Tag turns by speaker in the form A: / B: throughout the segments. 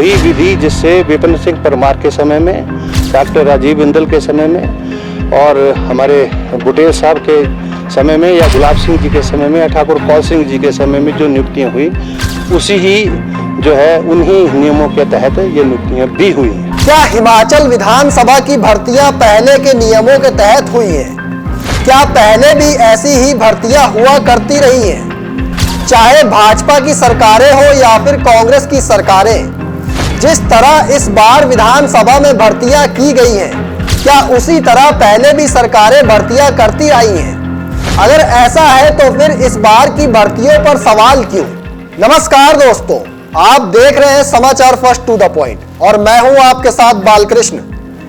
A: वही विधि जिससे विपिन सिंह परमार के समय में, डॉक्टर राजीव बिंदल के समय में और हमारे बुटेल साहब के समय में या गुलाब सिंह जी के समय में या ठाकुर कौल सिंह जी के समय में जो नियुक्तियां हुई, उसी ही जो है उन्हीं नियमों के तहत ये नियुक्तियां भी हुई।
B: क्या हिमाचल विधानसभा की भर्तियां पहले के नियमों के तहत हुई हैं? क्या पहले भी ऐसी ही भर्तियां हुआ करती रही हैं? चाहे भाजपा की सरकारें हो या फिर कांग्रेस की सरकारें, जिस तरह इस बार विधानसभा में भर्तियां की गई हैं, क्या उसी तरह पहले भी सरकारें भर्तियां करती आई हैं? अगर ऐसा है तो फिर इस बार की भर्तियों पर सवाल क्यों? नमस्कार दोस्तों, आप देख रहे हैं समाचार फर्स्ट टू द पॉइंट और मैं हूं आपके साथ बालकृष्ण।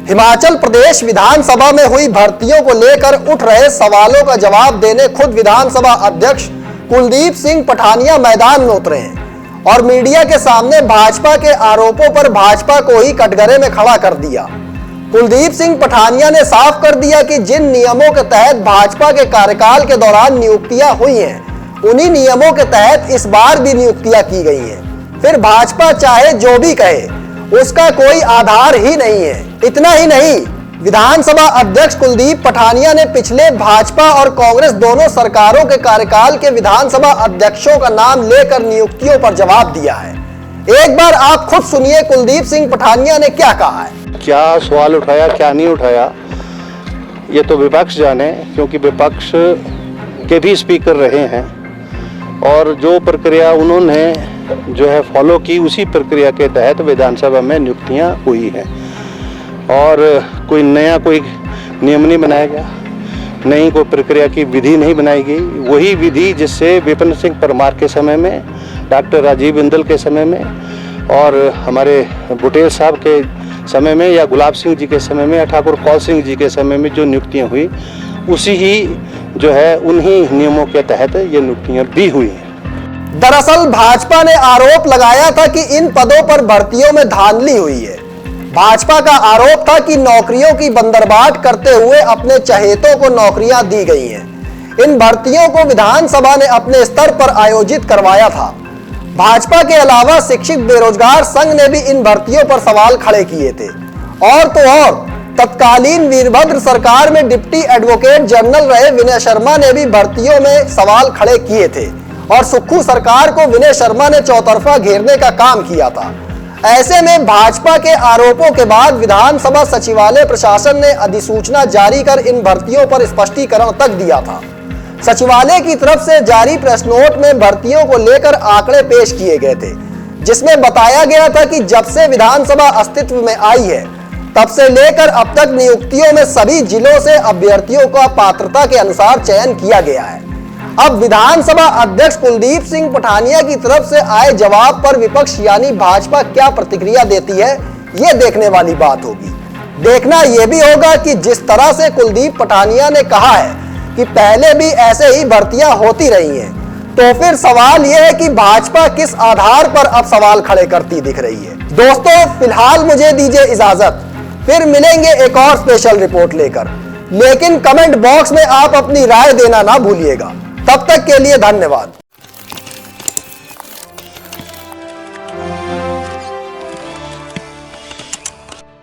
B: हिमाचल प्रदेश विधानसभा में हुई भर्तियों को लेकर उठ रहे सवालों का जवाब देने खुद विधानसभा अध्यक्ष कुलदीप सिंह पठानिया मैदान में उतरे हैं और मीडिया के सामने भाजपा के आरोपों पर भाजपा को ही कटघरे में खड़ा कर दिया। कुलदीप सिंह पठानिया ने साफ कर दिया कि जिन नियमों के तहत भाजपा के कार्यकाल के दौरान नियुक्तियां हुई हैं, उन्हीं नियमों के तहत इस बार भी नियुक्तियां की गई हैं। फिर भाजपा चाहे जो भी कहे, उसका कोई आधार ही नहीं है। इतना ही नहीं, विधानसभा अध्यक्ष कुलदीप पठानिया ने पिछले भाजपा और कांग्रेस दोनों सरकारों के कार्यकाल के विधानसभा अध्यक्षों का नाम लेकर नियुक्तियों पर जवाब दिया है। एक बार आप खुद सुनिए कुलदीप सिंह पठानिया ने क्या कहा है।
A: क्या सवाल उठाया, क्या नहीं उठाया, ये तो विपक्ष जाने, क्योंकि विपक्ष के भी स्पीकर रहे हैं और जो प्रक्रिया उन्होंने जो है फॉलो की, उसी प्रक्रिया के तहत विधानसभा में नियुक्तियां हुई हैं और कोई नया कोई नियम नहीं बनाया गया, नई कोई प्रक्रिया की विधि नहीं बनाई गई। वही विधि जिससे विपिन सिंह परमार के समय में, डॉक्टर राजीव बिंदल के समय में और हमारे बुटेल साहब के समय में या गुलाब सिंह जी के समय में या ठाकुर कौल सिंह जी के समय में जो नियुक्तियां हुई, उसी ही जो है उन्हीं नियमों के तहत ये नियुक्तियां भी हुई हैं।
B: दरअसल भाजपा ने आरोप लगाया था कि इन पदों पर भर्तियों में धांधली हुई है। भाजपा का आरोप था कि नौकरियों की बंदरबाट करते हुए अपने चहेतों को नौकरियां दी गई हैं। इन भर्तियों को विधानसभा ने अपने स्तर पर आयोजित करवाया था। भाजपा के अलावा शिक्षित बेरोजगार संघ ने भी इन भर्तियों पर सवाल खड़े किए थे। और तो और तत्कालीन वीरभद्र सरकार में डिप्टी एडवोकेट जनरल रहे विनय शर्मा ने भी भर्तियों में सवाल खड़े किए थे और सुक्खू सरकार को विनय शर्मा ने चौतरफा घेरने का काम किया था। ऐसे में भाजपा के आरोपों के बाद विधानसभा सचिवालय प्रशासन ने अधिसूचना जारी कर इन भर्तियों पर स्पष्टीकरण तक दिया था। सचिवालय की तरफ से जारी प्रेस नोट में भर्तियों को लेकर आंकड़े पेश किए गए थे, जिसमें बताया गया था कि जब से विधानसभा अस्तित्व में आई है, तब से लेकर अब तक नियुक्तियों में सभी जिलों से अभ्यर्थियों का पात्रता के अनुसार चयन किया गया है। अब विधानसभा अध्यक्ष कुलदीप सिंह पठानिया की तरफ से आए जवाब पर विपक्ष यानी भाजपा क्या प्रतिक्रिया देती है, ये देखने वाली बात होगी। देखना यह भी होगा कि जिस तरह से कुलदीप पठानिया ने कहा है कि पहले भी ऐसे ही भर्तियां होती रही हैं, तो फिर सवाल यह है कि भाजपा किस आधार पर अब सवाल खड़े करती दिख रही है। दोस्तों, फिलहाल मुझे दीजिए इजाजत, फिर मिलेंगे एक और स्पेशल रिपोर्ट लेकर। लेकिन कमेंट बॉक्स में आप अपनी राय देना ना भूलिएगा। तब तक के लिए धन्यवाद।